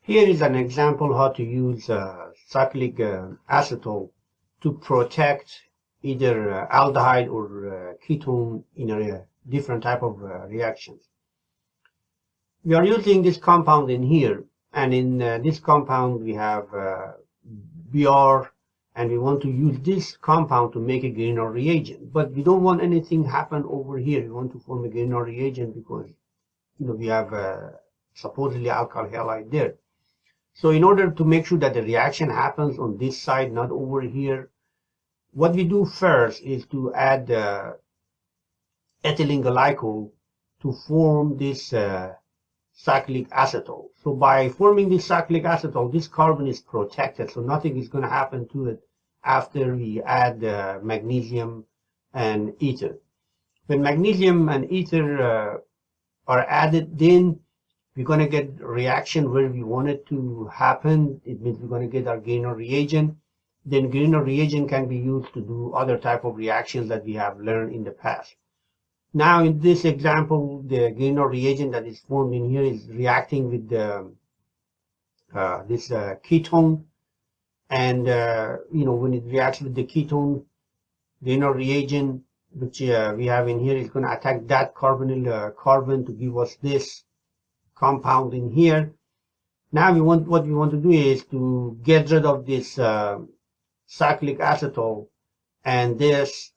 Here is an example how to use cyclic acetal to protect either aldehyde or ketone in a different type of reactions. We are using this compound in here, and in this compound we have Br, and we want to use this compound to make a Grignard reagent. But we don't want anything happen over here. We want to form a Grignard reagent because we have supposedly alkyl halide there. So in order to make sure that the reaction happens on this side, not over here, what we do first is to add ethylene glycol to form this cyclic acetal. So by forming this cyclic acetal, this carbon is protected, so nothing is going to happen to it after we add magnesium and ether. When magnesium and ether are added, then we're going to get a reaction where we want it to happen. It means we're going to get our Grignard reagent. Then Grignard reagent can be used to do other type of reactions that we have learned in the past. Now in this example, the Grignard reagent that is formed in here is reacting with the, this ketone, and when it reacts with the ketone, Grignard reagent which we have in here is going to attack that carbonyl carbon to give us this compound in here. Now what we want to do is to get rid of this cyclic acetal and this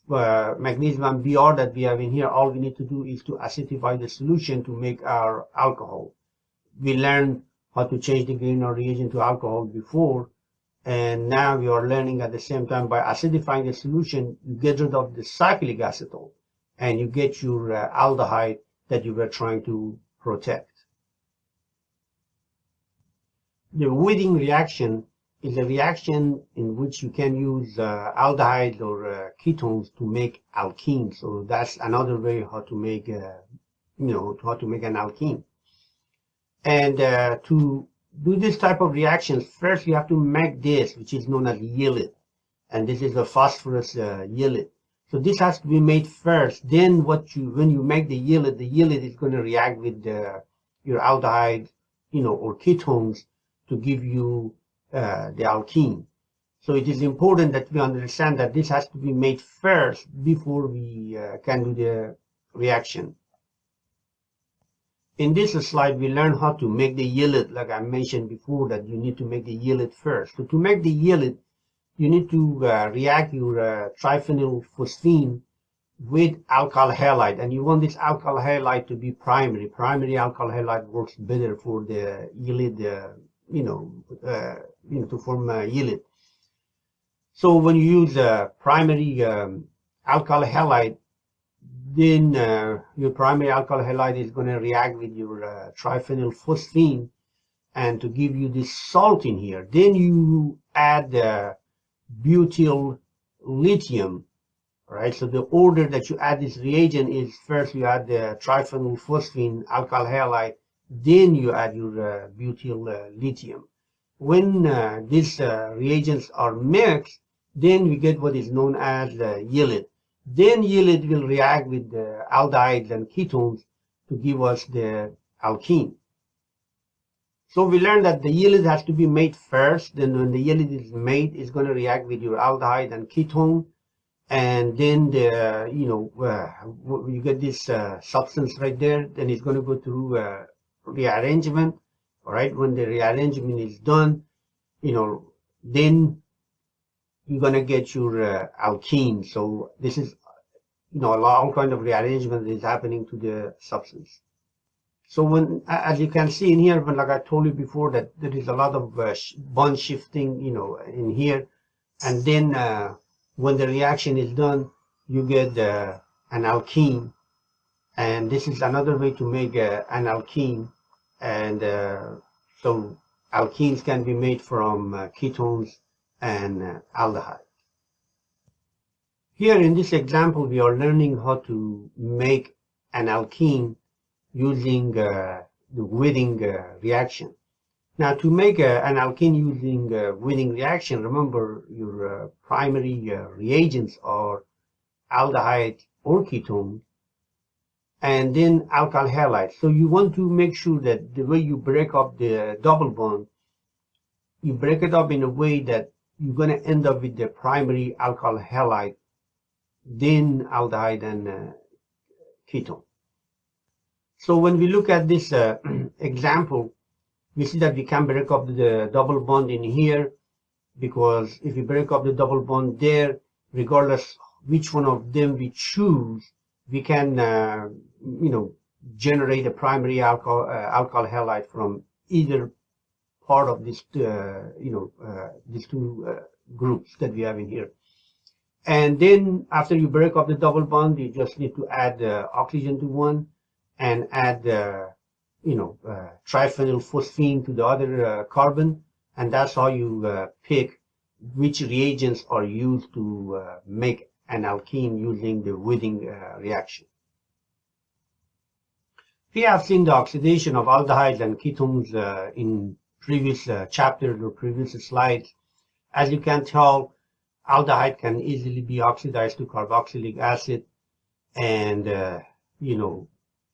magnesium and Br that we have in here. All we need to do is to acidify the solution to make our alcohol. We learned how to change the Grignard reagent to alcohol before, and now we are learning at the same time by acidifying the solution, you get rid of the cyclic acetal and you get your aldehyde that you were trying to protect. The Witting reaction is a reaction in which you can use aldehydes or ketones to make alkenes. So that's another way how to make, how to make an alkene. And to do this type of reactions, first you have to make this, which is known as yelid, and this is a phosphorus yelid. So this has to be made first. Then when you make the yelid is going to react with your aldehyde, or ketones to give you the alkene. So it is important that we understand that this has to be made first before we can do the reaction. In this slide, we learn how to make the yelid, like I mentioned before, that you need to make the yelid first. So to make the yelid, you need to react your triphenylphosphine with alkyl halide, and you want this alkyl halide to be primary. Primary alkyl halide works better for the yelid, to form yelid. So when you use primary alkyl halide, then your primary alkyl halide is going to react with your triphenylphosphine and to give you this salt in here. Then you add butyl lithium, right? So the order that you add this reagent is first you add the triphenylphosphine alkyl halide, then you add your butyl lithium. When these reagents are mixed, then we get what is known as yelid. Then yelid will react with the aldehydes and ketones to give us the alkene. So we learned that the yelid has to be made first. Then when the yelid is made, it's going to react with your aldehyde and ketone, and then you get this substance right there. Then it's going to go through rearrangement. All right. When the rearrangement is done, then you're going to get your alkene. So this is, a long kind of rearrangement is happening to the substance. So when, as you can see in here, like I told you before, that there is a lot of bond shifting, in here. And then when the reaction is done, you get an alkene. And this is another way to make an alkene. And so alkenes can be made from ketones and aldehyde. Here in this example, we are learning how to make an alkene using the Witting reaction. Now, to make an alkene using Witting reaction, remember your primary reagents are aldehyde or ketone, and then alkyl halides. So you want to make sure that the way you break up the double bond, you break it up in a way that you're going to end up with the primary alkyl halide, then aldehyde and ketone. So when we look at this example, we see that we can break up the double bond in here, because if we break up the double bond there, regardless which one of them we choose, we can generate a primary alkyl halide from either part of this these two groups that we have in here. And then after you break up the double bond, you just need to add oxygen to one and add triphenylphosphine to the other carbon, and that's how you pick which reagents are used to make an alkene using the Witting reaction. We have seen the oxidation of aldehydes and ketones in previous chapters or previous slides. As you can tell, aldehyde can easily be oxidized to carboxylic acid, and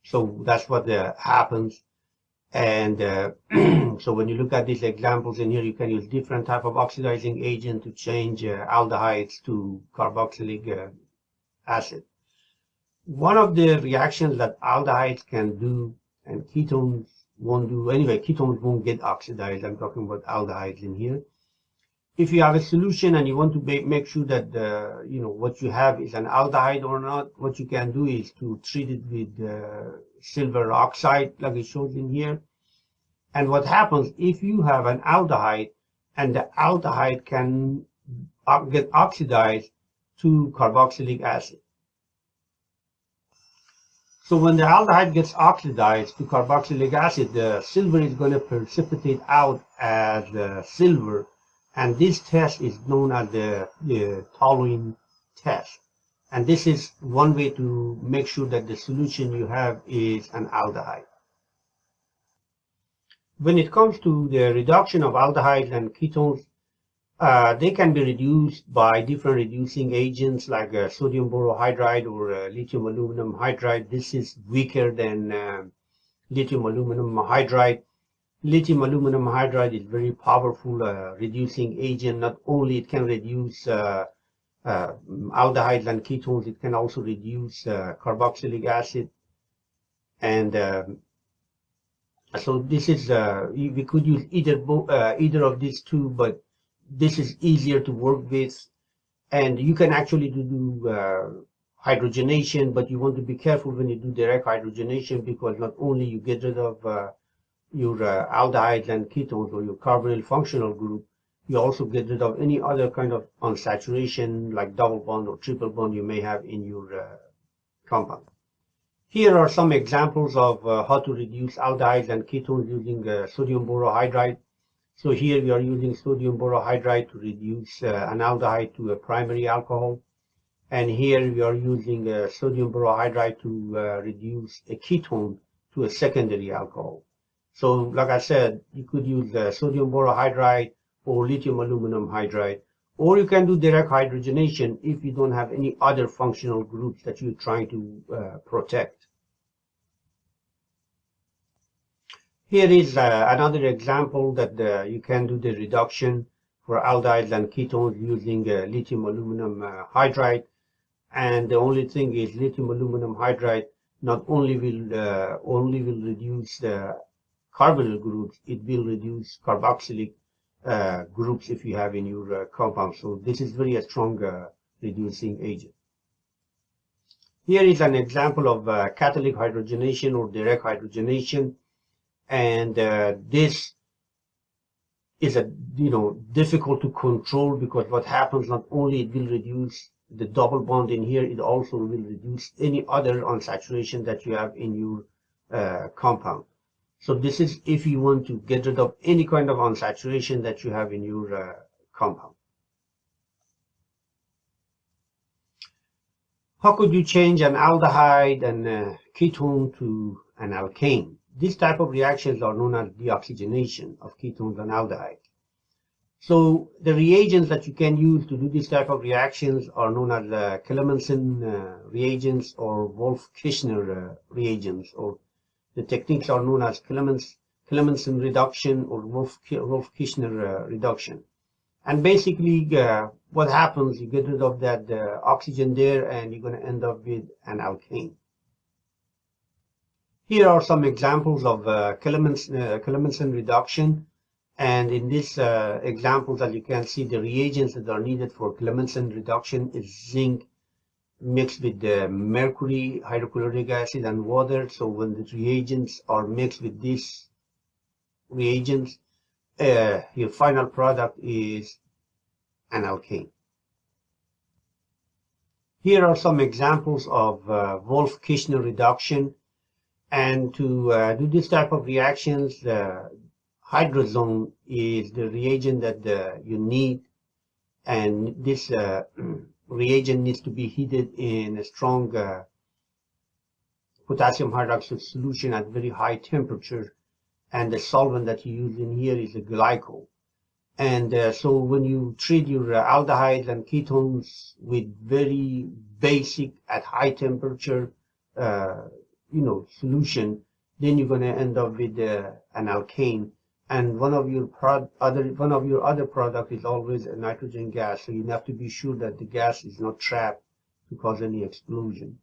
so that's what happens. And so when you look at these examples in here, you can use different type of oxidizing agent to change aldehydes to carboxylic acid. One of the reactions that aldehydes can do and ketones won't do, anyway, ketones won't get oxidized. I'm talking about aldehydes in here. If you have a solution and you want to make sure that what you have is an aldehyde or not, what you can do is to treat it with silver oxide, like it shows in here. And what happens if you have an aldehyde and the aldehyde can get oxidized to carboxylic acid? So when the aldehyde gets oxidized to carboxylic acid, the silver is going to precipitate out as silver. And this test is known as the toluene test. And this is one way to make sure that the solution you have is an aldehyde. When it comes to the reduction of aldehydes and ketones, they can be reduced by different reducing agents like sodium borohydride or lithium aluminum hydride. This is weaker than lithium aluminum hydride. Lithium aluminum hydride is very powerful reducing agent. Not only it can reduce aldehydes and ketones, it can also reduce carboxylic acid. And so this is we could use either of these two, but this is easier to work with. And you can actually do hydrogenation, but you want to be careful when you do direct hydrogenation, because not only you get rid of your aldehydes and ketones or your carbonyl functional group, you also get rid of any other kind of unsaturation like double bond or triple bond you may have in your compound. Here are some examples of how to reduce aldehydes and ketones using sodium borohydride. So here we are using sodium borohydride to reduce an aldehyde to a primary alcohol. And here we are using sodium borohydride to reduce a ketone to a secondary alcohol. So like I said, you could use sodium borohydride or lithium aluminum hydride, or you can do direct hydrogenation if you don't have any other functional groups that you're trying to protect. Here is another example that you can do the reduction for aldehydes and ketones using lithium aluminum hydride. And the only thing is lithium aluminum hydride not only will reduce the carbonyl groups, it will reduce carboxylic groups if you have in your compound. So this is very strong reducing agent. Here is an example of catalytic hydrogenation or direct hydrogenation, and this is difficult to control, because what happens, not only it will reduce the double bond in here, it also will reduce any other unsaturation that you have in your compound. So this is if you want to get rid of any kind of unsaturation that you have in your compound. How could you change an aldehyde and ketone to an alkane? These type of reactions are known as deoxygenation of ketones and aldehydes. So the reagents that you can use to do this type of reactions are known as Clemmensen reagents or Wolff-Kishner reagents, or the techniques are known as Clemmensen reduction or Wolff-Kishner reduction. And basically what happens, you get rid of that oxygen there and you're going to end up with an alkane. Here are some examples of Clemmensen reduction. And in this examples, as you can see, the reagents that are needed for Clemmensen reduction is zinc mixed with the mercury, hydrochloric acid, and water. So when the reagents are mixed with these reagents, your final product is an alkane. Here are some examples of Wolff-Kishner reduction. And to do this type of reactions, hydrazone is the reagent that you need, and this reagent needs to be heated in a strong potassium hydroxide solution at very high temperature, and the solvent that you use in here is a glycol. And so when you treat your aldehydes and ketones with very basic at high temperature solution, then you're going to end up with an alkane. And one of your other product is always a nitrogen gas, so you have to be sure that the gas is not trapped to cause any explosion.